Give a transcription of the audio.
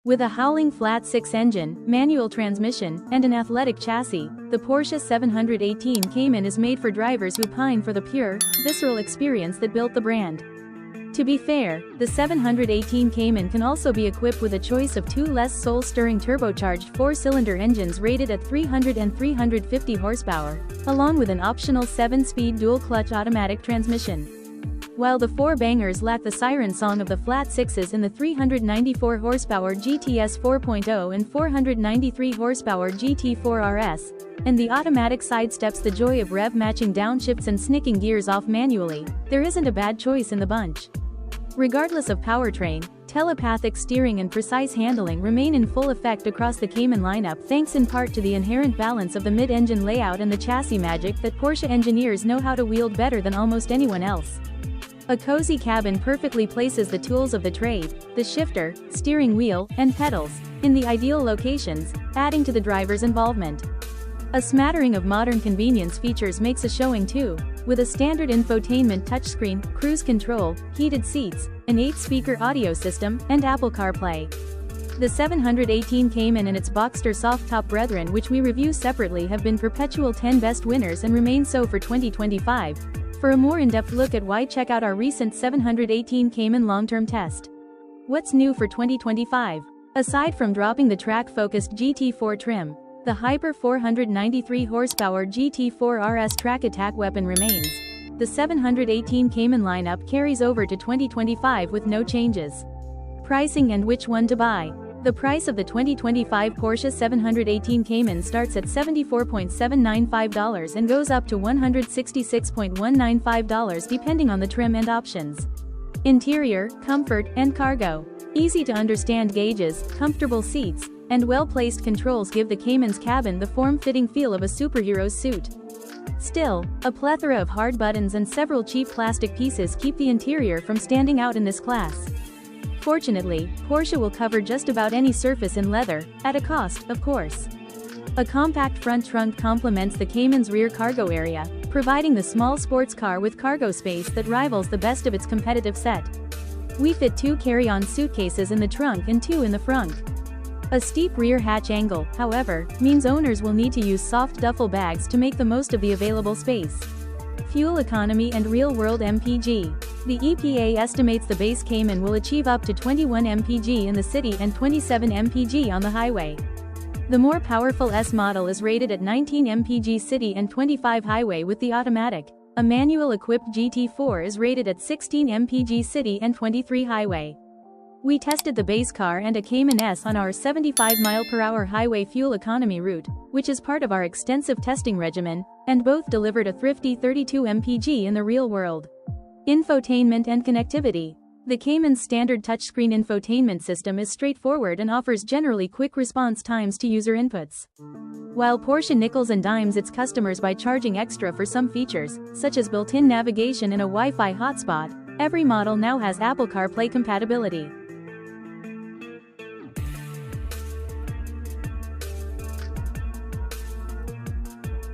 With a howling flat-six engine, manual transmission, and an athletic chassis, the Porsche 718 Cayman is made for drivers who pine for the pure, visceral experience that built the brand. To be fair, the 718 Cayman can also be equipped with a choice of two less soul-stirring turbocharged four-cylinder engines rated at 300 and 350 horsepower, along with an optional 7-speed dual-clutch automatic transmission. While the four bangers lack the siren song of the flat sixes in the 394 horsepower GTS 4.0 and 493 horsepower GT4 RS, and the automatic sidesteps the joy of rev-matching downshifts and snicking gears off manually, there isn't a bad choice in the bunch. Regardless of powertrain, telepathic steering and precise handling remain in full effect across the Cayman lineup thanks in part to the inherent balance of the mid-engine layout and the chassis magic that Porsche engineers know how to wield better than almost anyone else. A cozy cabin perfectly places the tools of the trade, the shifter, steering wheel, and pedals, in the ideal locations, adding to the driver's involvement. A smattering of modern convenience features makes a showing too, with a standard infotainment touchscreen, cruise control, heated seats, an 8-speaker audio system, and Apple CarPlay. The 718 Cayman and its Boxster soft-top brethren, which we review separately, have been perpetual 10 best winners and remain so for 2025. For a more in-depth look at why, check out our recent 718 Cayman long-term test. What's new for 2025? Aside from dropping the track-focused GT4 trim, the hyper 493 horsepower GT4 RS track attack weapon remains. The 718 Cayman lineup carries over to 2025 with no changes. Pricing and which one to buy. The price of the 2025 Porsche 718 Cayman starts at $74.795 and goes up to $166.195 depending on the trim and options. Interior, comfort, and cargo. Easy to understand gauges, comfortable seats, and well-placed controls give the Cayman's cabin the form-fitting feel of a superhero's suit. Still, a plethora of hard buttons and several cheap plastic pieces keep the interior from standing out in this class. Fortunately, Porsche will cover just about any surface in leather, at a cost, of course. A compact front trunk complements the Cayman's rear cargo area, providing the small sports car with cargo space that rivals the best of its competitive set. We fit 2 carry-on suitcases in the trunk and 2 in the front. A steep rear hatch angle, however, means owners will need to use soft duffel bags to make the most of the available space. Fuel economy and real-world MPG. The EPA estimates the base Cayman will achieve up to 21 mpg in the city and 27 mpg on the highway. The more powerful S model is rated at 19 mpg city and 25 highway, with the automatic. A manual-equipped GT4 is rated at 16 mpg city and 23 highway. We tested the base car and a Cayman S on our 75 mph highway fuel economy route, which is part of our extensive testing regimen, and both delivered a thrifty 32 mpg in the real world. Infotainment and connectivity. The Cayman's standard touchscreen infotainment system is straightforward and offers generally quick response times to user inputs. While Porsche nickels and dimes its customers by charging extra for some features, such as built-in navigation and a Wi-Fi hotspot, every model now has Apple CarPlay compatibility.